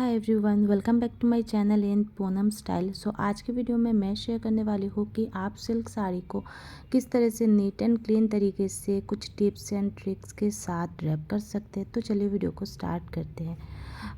Hi everyone, welcome back to my channel in Poonam style. सो आज की वीडियो में मैं शेयर करने वाली हूँ कि आप सिल्क साड़ी को किस तरह से नीट एंड क्लीन तरीके से कुछ टिप्स एंड ट्रिक्स के साथ ड्रैप कर सकते हैं। तो चलिए वीडियो को स्टार्ट करते हैं।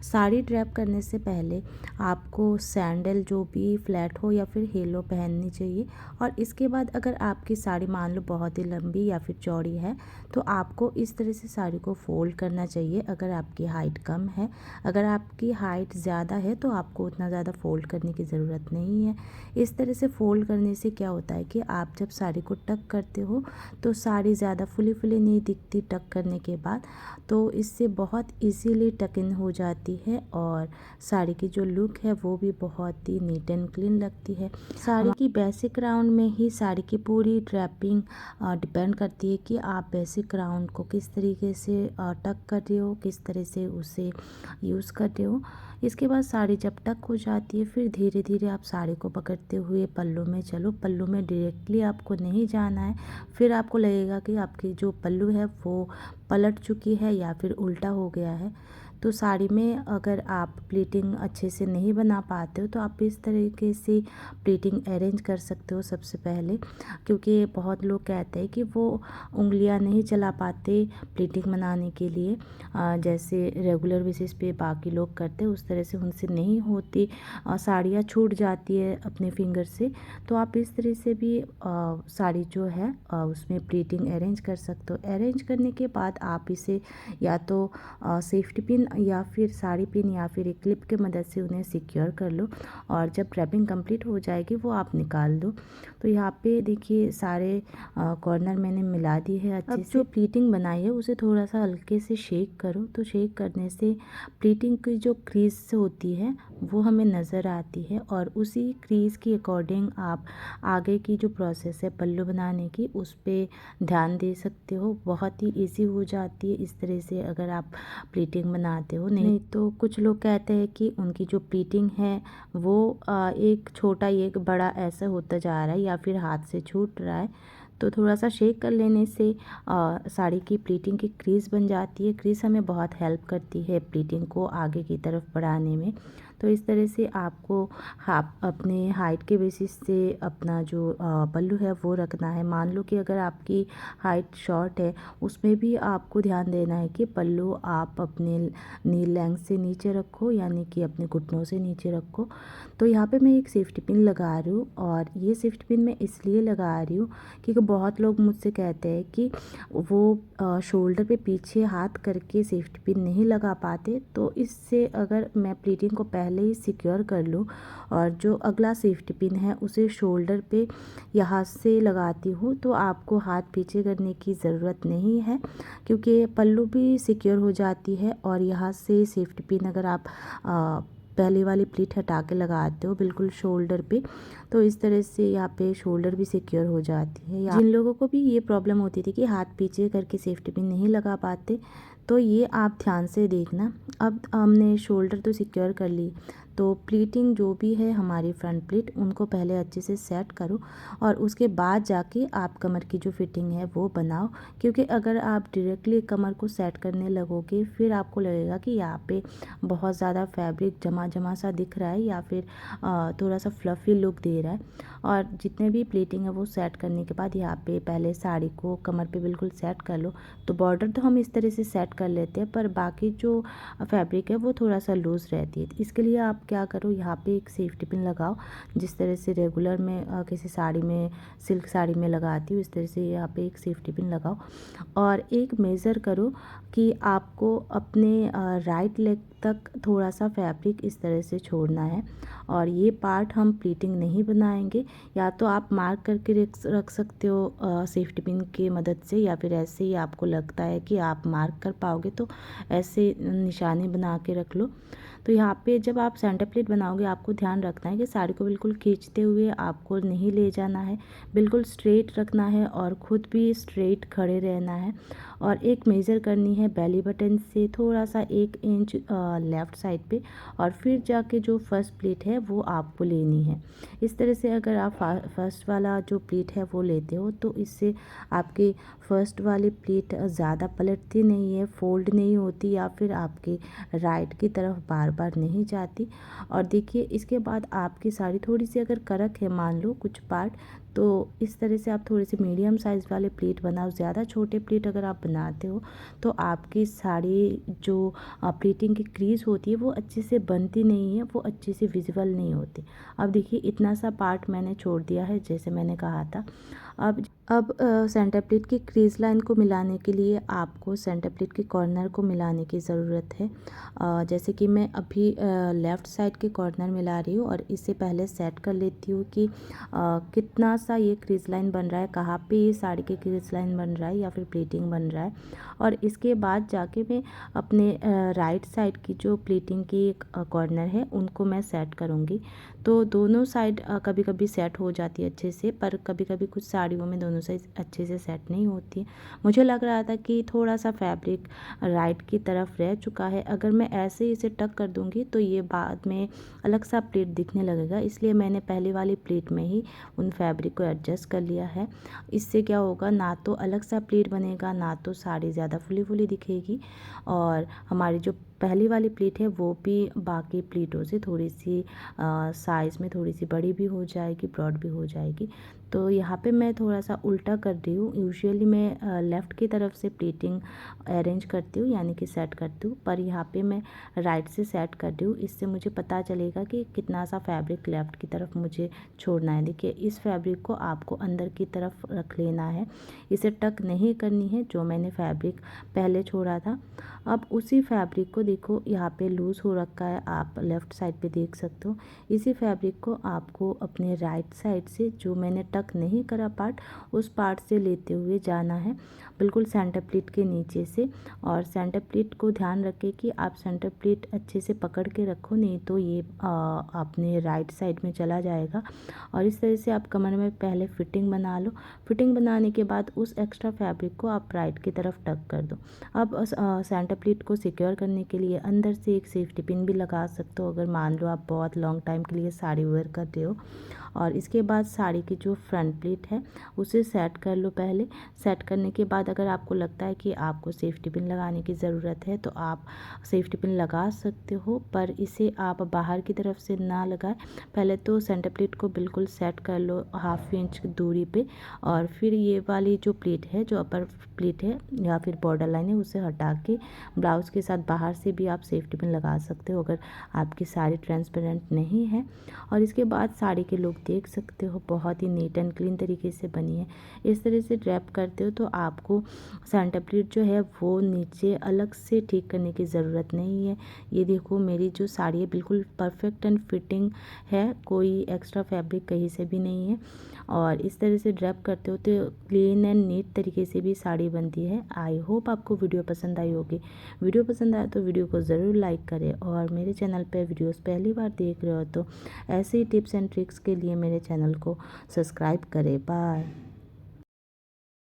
साड़ी ड्रैप करने से पहले आपको सैंडल जो भी फ्लैट हो या फिर हील हो पहननी चाहिए। और इसके बाद अगर आपकी साड़ी मान लो बहुत ही लंबी या फिर चौड़ी है तो आपको इस तरह से साड़ी को फोल्ड करना चाहिए। अगर आपकी हाइट कम है, अगर आपकी हाइट ज़्यादा है तो आपको उतना ज़्यादा फ़ोल्ड करने की ज़रूरत नहीं है। इस तरह से फ़ोल्ड करने से क्या होता है कि आप जब साड़ी को टक करते हो तो साड़ी ज़्यादा फुली फुली नहीं दिखती टक करने के बाद। तो इससे बहुत इजीली टक इन हो जाती है और साड़ी की जो लुक है वो भी बहुत ही नीट एंड क्लीन लगती है। साड़ी की बेसिक राउंड में ही साड़ी की पूरी ड्रैपिंग डिपेंड करती है कि आप बेसिक राउंड को किस तरीके से टक कर रहे हो, किस तरह से उसे यूज़ करते हो। इसके बाद साड़ी जब टक हो जाती है फिर धीरे धीरे आप साड़ी को पकड़ते हुए पल्लू में चलो। पल्लू में डायरेक्टली आपको नहीं जाना है, फिर आपको लगेगा कि आपकी जो पल्लू है वो पलट चुकी है या फिर उल्टा हो गया है। तो साड़ी में अगर आप प्लीटिंग अच्छे से नहीं बना पाते हो तो आप इस तरीके से प्लीटिंग अरेंज कर सकते हो सबसे पहले, क्योंकि बहुत लोग कहते हैं कि वो उंगलियां नहीं चला पाते प्लीटिंग बनाने के लिए। जैसे रेगुलर बेसिस पे बाकी लोग करते हैं उस तरह से उनसे नहीं होती, साड़ियाँ छूट जाती है अपने फिंगर से। तो आप इस तरह से भी साड़ी जो है उसमें प्लीटिंग अरेंज कर सकते हो। अरेंज करने के बाद आप इसे या तो सेफ्टी पिन या फिर साड़ी पिन या फिर एक क्लिप के मदद से उन्हें सिक्योर कर लो और जब रैपिंग कंप्लीट हो जाएगी वो आप निकाल दो। तो यहाँ पे देखिए सारे कॉर्नर मैंने मिला दी है अच्छे से। अब जो प्लीटिंग बनाई है उसे थोड़ा सा हल्के से शेक करो। तो शेक करने से प्लीटिंग की जो क्रीज होती है वो हमें नज़र आती है और उसी क्रीज के अकॉर्डिंग आप आगे की जो प्रोसेस है पल्लू बनाने की उस पर ध्यान दे सकते हो। बहुत ही ईजी हो जाती है इस तरह से अगर आप प्लीटिंग बनाते हो। नहीं तो कुछ लोग कहते हैं कि उनकी जो प्लीटिंग है वो एक छोटा एक बड़ा ऐसा होता जा रहा है या फिर हाथ से छूट रहा है। तो थोड़ा सा शेक कर लेने से साड़ी की प्लीटिंग की क्रीज बन जाती है। क्रीज हमें बहुत हेल्प करती है प्लीटिंग को आगे की तरफ बढ़ाने में। तो इस तरह से आपको अपने हाइट के बेसिस से अपना जो पल्लू है वो रखना है। मान लो कि अगर आपकी हाइट शॉर्ट है उसमें भी आपको ध्यान देना है कि पल्लू आप अपने नी लेंथ से नीचे रखो, यानी कि अपने घुटनों से नीचे रखो। तो यहाँ पे मैं एक सेफ्टी पिन लगा रही हूँ और ये सेफ्टी पिन मैं इसलिए लगा रही हूँ क्योंकि बहुत लोग मुझसे कहते हैं कि वो शोल्डर पे पीछे हाथ करके सेफ्टी पिन नहीं लगा पाते। तो इससे अगर मैं प्लीटिंग को पहले ही सिक्योर कर लूँ और जो अगला सेफ्टी पिन है उसे शोल्डर पे यहाँ से लगाती हूँ तो आपको हाथ पीछे करने की ज़रूरत नहीं है, क्योंकि पल्लू भी सिक्योर हो जाती है। और यहाँ से सेफ्टी पिन अगर आप पहले वाली प्लीट हटा के लगाते हो बिल्कुल शोल्डर पे, तो इस तरह से यहाँ पे शोल्डर भी सिक्योर हो जाती है। जिन लोगों को भी ये प्रॉब्लम होती थी कि हाथ पीछे करके सेफ्टी पिन नहीं लगा पाते, तो ये आप ध्यान से देखना। अब हमने शोल्डर तो सिक्योर कर ली, तो प्लीटिंग जो भी है हमारी फ्रंट प्लीट उनको पहले अच्छे से सेट करो और उसके बाद जाके आप कमर की जो फिटिंग है वो बनाओ। क्योंकि अगर आप डायरेक्टली कमर को सेट करने लगोगे फिर आपको लगेगा कि यहाँ पे बहुत ज़्यादा फैब्रिक जमा जमा सा दिख रहा है या फिर थोड़ा सा फ्लफ़ी लुक दे रहा है। और जितने भी प्लीटिंग है वो सेट करने के बाद यहाँ पे पहले साड़ी को कमर पे बिल्कुल सेट कर लो। तो बॉर्डर तो हम इस तरह से सेट कर लेते हैं पर बाकी जो फैब्रिक है वो थोड़ा सा लूज़ रहती है। इसके लिए आप क्या करो, यहाँ पे एक सेफ्टी पिन लगाओ जिस तरह से रेगुलर में किसी साड़ी में सिल्क साड़ी में लगाती हूँ इस तरह से यहाँ पे एक सेफ्टी पिन लगाओ और एक मेज़र करो कि आपको अपने राइट लेग तक थोड़ा सा फैब्रिक इस तरह से छोड़ना है। और ये पार्ट हम प्लीटिंग नहीं बनाएंगे, या तो आप मार्क करके रख सकते हो सेफ्टी पिन की मदद से, या फिर ऐसे ही आपको लगता है कि आप मार्क कर पाओगे तो ऐसे निशानी बना के रख लो। तो यहाँ पे जब आप सेंटर प्लीट बनाओगे आपको ध्यान रखना है कि साड़ी को बिल्कुल खींचते हुए आपको नहीं ले जाना है, बिल्कुल स्ट्रेट रखना है और ख़ुद भी स्ट्रेट खड़े रहना है। और एक मेज़र करनी है बेली बटन से थोड़ा सा 1 इंच लेफ़्ट साइड पे, और फिर जाके जो फर्स्ट प्लीट है वो आपको लेनी है। इस तरह से अगर आप फर्स्ट वाला जो प्लीट है वो लेते हो तो इससे आपकी फर्स्ट वाली प्लीट ज़्यादा पलटती नहीं है, फोल्ड नहीं होती या फिर आपके राइट की तरफ बार बार नहीं जाती। और देखिए इसके बाद आपकी साड़ी थोड़ी सी अगर कड़क है मान लो कुछ पार्ट, तो इस तरह से आप थोड़ी सी मीडियम साइज़ वाले प्लीट बनाओ। ज़्यादा छोटे प्लीट अगर आप बनाते हो तो आपकी साड़ी जो प्लीटिंग की क्रीज होती है वो अच्छे से बनती नहीं है, वो अच्छे से विजिबल नहीं होती। अब देखिए इतना सा पार्ट मैंने छोड़ दिया है जैसे मैंने कहा था। अब सेंटर प्लीट की क्रीज लाइन को मिलाने के लिए आपको सेंटर प्लीट के कॉर्नर को मिलाने की ज़रूरत है। जैसे कि मैं अभी लेफ़्ट साइड के कॉर्नर मिला रही हूँ और इससे पहले सेट कर लेती हूँ कि कितना सा ये क्रीज लाइन बन रहा है, कहाँ पे ये साड़ी के क्रीज लाइन बन रहा है या फिर प्लीटिंग बन रहा है। और इसके बाद जाके मैं अपने राइट साइड की जो प्लीटिंग की कॉर्नर है उनको मैं सेट करूँगी। तो दोनों साइड कभी कभी सेट हो जाती है अच्छे से, पर कभी कभी कुछ साड़ियों में दोनों साइड अच्छे से सेट नहीं होती है। मुझे लग रहा था कि थोड़ा सा फैब्रिक राइट की तरफ रह चुका है, अगर मैं ऐसे ही इसे टक कर दूंगी तो ये बाद में अलग सा प्लीट दिखने लगेगा, इसलिए मैंने पहले वाली प्लीट में ही उन फैब्रिक को एडजस्ट कर लिया है। इससे क्या होगा, ना तो अलग सा प्लीट बनेगा, ना तो साड़ी ज़्यादा फुली फुली दिखेगी, और हमारी जो पहली वाली प्लीट है वो भी बाकी प्लीटों से थोड़ी सी साइज़ में थोड़ी सी बड़ी भी हो जाएगी, ब्रॉड भी हो जाएगी। तो यहाँ पे मैं थोड़ा सा उल्टा कर रही हूँ। यूजुअली मैं लेफ़्ट की तरफ से प्लीटिंग अरेंज करती हूँ यानी कि सेट करती हूँ, पर यहाँ पे मैं राइट से सेट कर रही हूँ। इससे मुझे पता चलेगा कि कितना सा फैब्रिक लेफ़्ट की तरफ मुझे छोड़ना है। देखिए इस फैब्रिक को आपको अंदर की तरफ रख लेना है, इसे टक नहीं करनी है जो मैंने फैब्रिक पहले छोड़ा था। अब उसी फैब्रिक को देखो यहाँ पे लूज़ हो रखा है, आप लेफ़्ट साइड पे देख सकते हो। इसी फैब्रिक को आपको अपने राइट साइड से जो मैंने टक नहीं करा पार्ट, उस पार्ट से लेते हुए जाना है बिल्कुल सेंटर प्लीट के नीचे से। और सेंटर प्लीट को ध्यान रखें कि आप सेंटर प्लीट अच्छे से पकड़ के रखो, नहीं तो ये अपने राइट साइड में चला जाएगा। और इस तरह से आप कमर में पहले फिटिंग बना लो। फिटिंग बनाने के बाद उस एक्स्ट्रा फैब्रिक को आप राइट की तरफ टक कर दो। अब सेंटर प्लीट को सिक्योर करने के लिए अंदर से एक सेफ्टी पिन भी लगा सकते हो, अगर मान लो आप बहुत लॉन्ग टाइम के लिए साड़ी वेयर कर रहे हो। और इसके बाद साड़ी की जो फ्रंट प्लीट है उसे सेट कर लो। पहले सेट करने के बाद अगर आपको लगता है कि आपको सेफ्टी पिन लगाने की ज़रूरत है तो आप सेफ्टी पिन लगा सकते हो, पर इसे आप बाहर की तरफ से ना लगाएं। पहले तो सेंटर प्लीट को बिल्कुल सेट कर लो 1/2 इंच की दूरी पे, और फिर ये वाली जो प्लीट है, जो अपर प्लीट है या फिर बॉर्डर लाइन है, उसे हटा के ब्लाउज़ के साथ बाहर से भी आप सेफ्टी पिन लगा सकते हो अगर आपकी साड़ी ट्रांसपेरेंट नहीं है। और इसके बाद साड़ी के लुक देख सकते हो, बहुत ही नीट एंड क्लीन तरीके से बनी है। इस तरह से ड्रैप करते हो तो आपको सेंटर प्लीट जो है वो नीचे अलग से ठीक करने की ज़रूरत नहीं है। ये देखो मेरी जो साड़ी है बिल्कुल परफेक्ट एंड फिटिंग है, कोई एक्स्ट्रा फैब्रिक कहीं से भी नहीं है। और इस तरह से ड्रैप करते हो तो क्लीन एंड नीट तरीके से भी साड़ी बनती है। आई होप आपको वीडियो पसंद आई होगी। वीडियो पसंद आया तो वीडियो को ज़रूर लाइक करें, और मेरे चैनल पर वीडियोस पहली बार देख रहे हो तो ऐसे ही टिप्स एंड ट्रिक्स के लिए मेरे चैनल को सब्सक्राइब करें। बाय।